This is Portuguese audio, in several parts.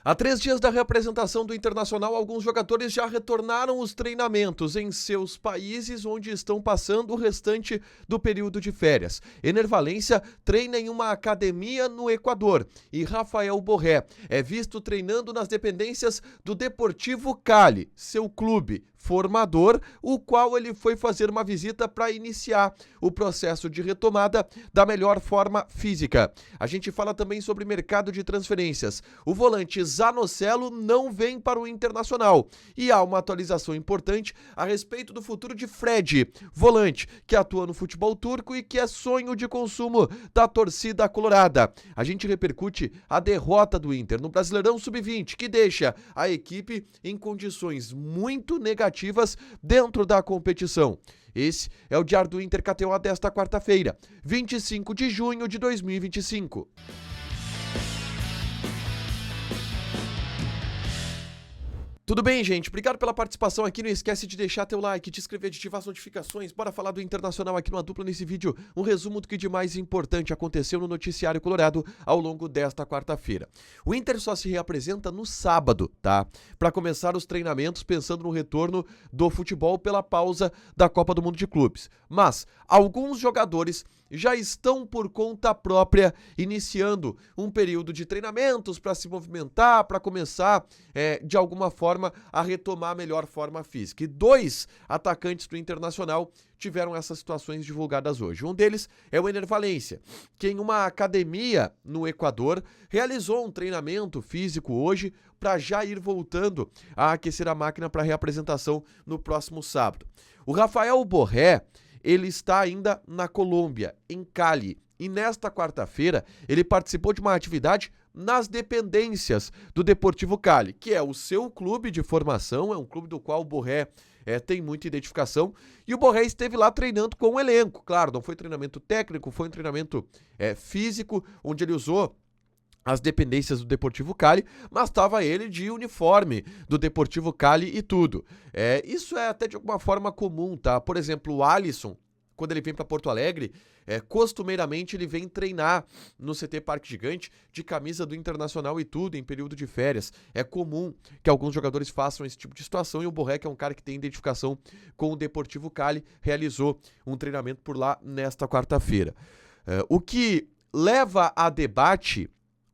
Há 3 dias da reapresentação do Internacional, alguns jogadores já retornaram os treinamentos em seus países, onde estão passando o restante do período de férias. Ener Valencia treina em uma academia no Equador e Rafael Borré é visto treinando nas dependências do Deportivo Cali, seu clube formador, o qual ele foi fazer uma visita para iniciar o processo de retomada da melhor forma física. A gente fala também sobre mercado de transferências. O volante Zanocelo não vem para o Internacional e há uma atualização importante a respeito do futuro de Fred, volante que atua no futebol turco e que é sonho de consumo da torcida colorada. A gente repercute a derrota do Inter no Brasileirão Sub-20, que deixa a equipe em condições muito negativas dentro da competição. Esse é o Diário do Inter KTO desta quarta-feira, 25 de junho de 2025. Tudo bem, gente? Obrigado pela participação aqui. Não esquece de deixar teu like, de inscrever, de ativar as notificações. Bora falar do Internacional aqui numa dupla nesse vídeo. Um resumo do que de mais importante aconteceu no noticiário colorado ao longo desta quarta-feira. O Inter só se reapresenta no sábado, tá? Para começar os treinamentos pensando no retorno do futebol pela pausa da Copa do Mundo de Clubes. Mas alguns jogadores já estão por conta própria iniciando um período de treinamentos para se movimentar, para começar de alguma forma a retomar a melhor forma física. E 2 atacantes do Internacional tiveram essas situações divulgadas hoje. Um deles é o Ener Valencia, que em uma academia no Equador realizou um treinamento físico hoje para já ir voltando a aquecer a máquina para a reapresentação no próximo sábado. O Rafael Borré, ele está ainda na Colômbia, em Cali, e nesta quarta-feira ele participou de uma atividade nas dependências do Deportivo Cali, que é o seu clube de formação, é um clube do qual o Borré tem muita identificação, e o Borré esteve lá treinando com o elenco. Claro, não foi treinamento técnico, foi um treinamento físico, onde ele usou as dependências do Deportivo Cali, mas estava ele de uniforme do Deportivo Cali e tudo. Isso é até de alguma forma comum, tá? Por exemplo, o Alisson, quando ele vem para Porto Alegre, costumeiramente ele vem treinar no CT Parque Gigante de camisa do Internacional e tudo, em período de férias. É comum que alguns jogadores façam esse tipo de situação, e o Borré, que é um cara que tem identificação com o Deportivo Cali, realizou um treinamento por lá nesta quarta-feira. O que leva a debate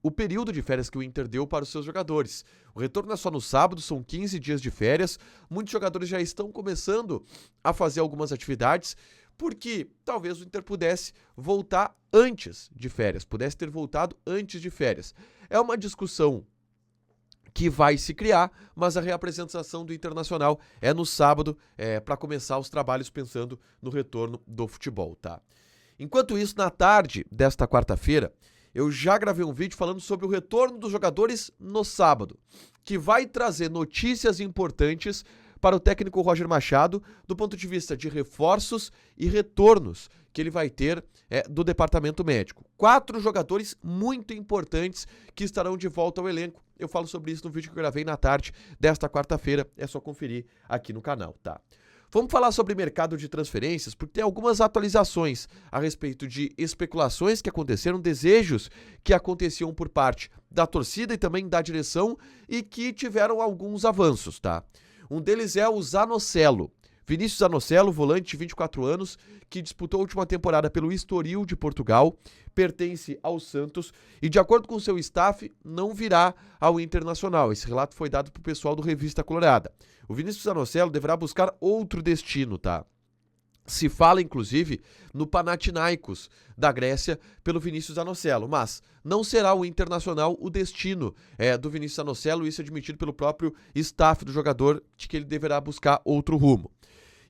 o período de férias que o Inter deu para os seus jogadores. O retorno é só no sábado, são 15 dias de férias. Muitos jogadores já estão começando a fazer algumas atividades, porque talvez o Inter pudesse voltar antes de férias, pudesse ter voltado antes de férias. É uma discussão que vai se criar, mas a reapresentação do Internacional é no sábado, para começar os trabalhos pensando no retorno do futebol, tá? Enquanto isso, na tarde desta quarta-feira, eu já gravei um vídeo falando sobre o retorno dos jogadores no sábado, que vai trazer notícias importantes para o técnico Roger Machado do ponto de vista de reforços e retornos que ele vai ter do departamento médico. 4 jogadores muito importantes que estarão de volta ao elenco. Eu falo sobre isso no vídeo que eu gravei na tarde desta quarta-feira, é só conferir aqui no canal, tá? Vamos falar sobre mercado de transferências, porque tem algumas atualizações a respeito de especulações que aconteceram, desejos que aconteciam por parte da torcida e também da direção e que tiveram alguns avanços, tá? Um deles é o Zanocelo. Vinícius Zanocelo, volante de 24 anos, que disputou a última temporada pelo Estoril de Portugal, pertence ao Santos e, de acordo com seu staff, não virá ao Internacional. Esse relato foi dado para o pessoal do Revista Colorada. O Vinícius Zanocelo deverá buscar outro destino, tá? Se fala, inclusive, no Panathinaikos da Grécia pelo Vinícius Zanocelo, mas não será o Internacional o destino do Vinícius Zanocelo, isso é admitido pelo próprio staff do jogador, de que ele deverá buscar outro rumo.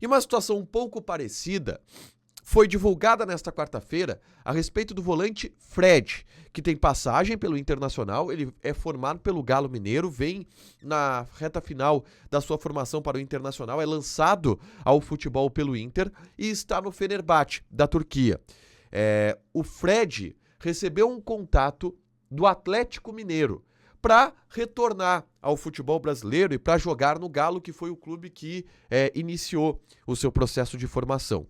E uma situação um pouco parecida foi divulgada nesta quarta-feira a respeito do volante Fred, que tem passagem pelo Internacional, ele é formado pelo Galo Mineiro, vem na reta final da sua formação para o Internacional, é lançado ao futebol pelo Inter e está no Fenerbahçe, da Turquia. O Fred recebeu um contato do Atlético Mineiro para retornar ao futebol brasileiro e para jogar no Galo, que foi o clube que iniciou o seu processo de formação.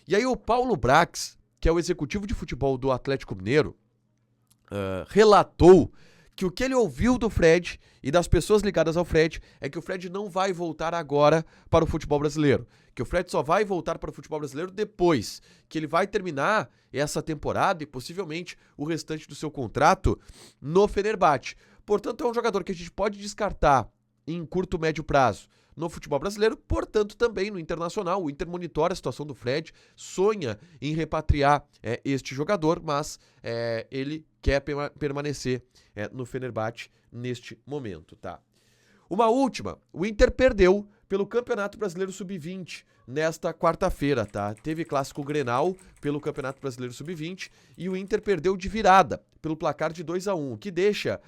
E aí o Paulo Brax, que é o executivo de futebol do Atlético Mineiro, relatou que o que ele ouviu do Fred e das pessoas ligadas ao Fred é que o Fred não vai voltar agora para o futebol brasileiro. Que o Fred só vai voltar para o futebol brasileiro depois, que ele vai terminar essa temporada e possivelmente o restante do seu contrato no Fenerbahçe. Portanto, é um jogador que a gente pode descartar em curto, médio prazo no futebol brasileiro, portanto também no internacional. O Inter monitora a situação do Fred, sonha em repatriar este jogador, mas ele quer permanecer no Fenerbahçe neste momento, tá? Uma última, o Inter perdeu pelo Campeonato Brasileiro Sub-20 nesta quarta-feira, tá? Teve clássico Grenal pelo Campeonato Brasileiro Sub-20 e o Inter perdeu de virada pelo placar de 2-1, o que deixa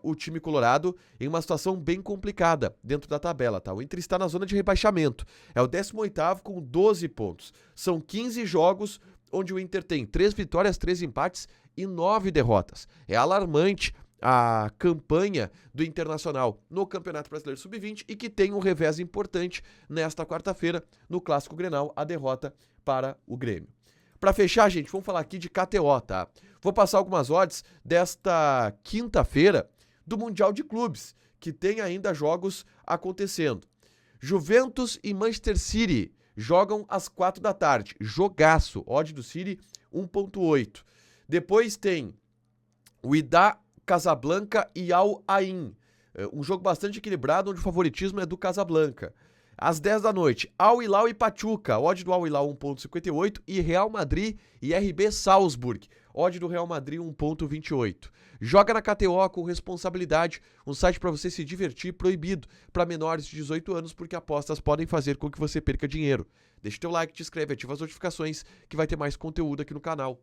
o time colorado em uma situação bem complicada dentro da tabela, tá? O Inter está na zona de rebaixamento, é o 18º com 12 pontos. São 15 jogos onde o Inter tem 3 vitórias, 3 empates e 9 derrotas. É alarmante a campanha do Internacional no Campeonato Brasileiro Sub-20 e que tem um revés importante nesta quarta-feira no Clássico Grenal, a derrota para o Grêmio. Para fechar, gente, vamos falar aqui de KTO, tá? Vou passar algumas odds desta quinta-feira do Mundial de Clubes, que tem ainda jogos acontecendo. Juventus e Manchester City jogam às 4 da tarde. Jogaço, odd do City 1.8. Depois tem o Wydad Casablanca e Al Ain. Um jogo bastante equilibrado, onde o favoritismo é do Casablanca. Às 10 da noite, Al Hilal e Pachuca, odd do Al Hilal 1.58 e Real Madrid e RB Salzburg, odd do Real Madrid 1.28. Joga na KTO com responsabilidade, um site para você se divertir, proibido para menores de 18 anos, porque apostas podem fazer com que você perca dinheiro. Deixa o teu like, te inscreve, ativa as notificações, que vai ter mais conteúdo aqui no canal.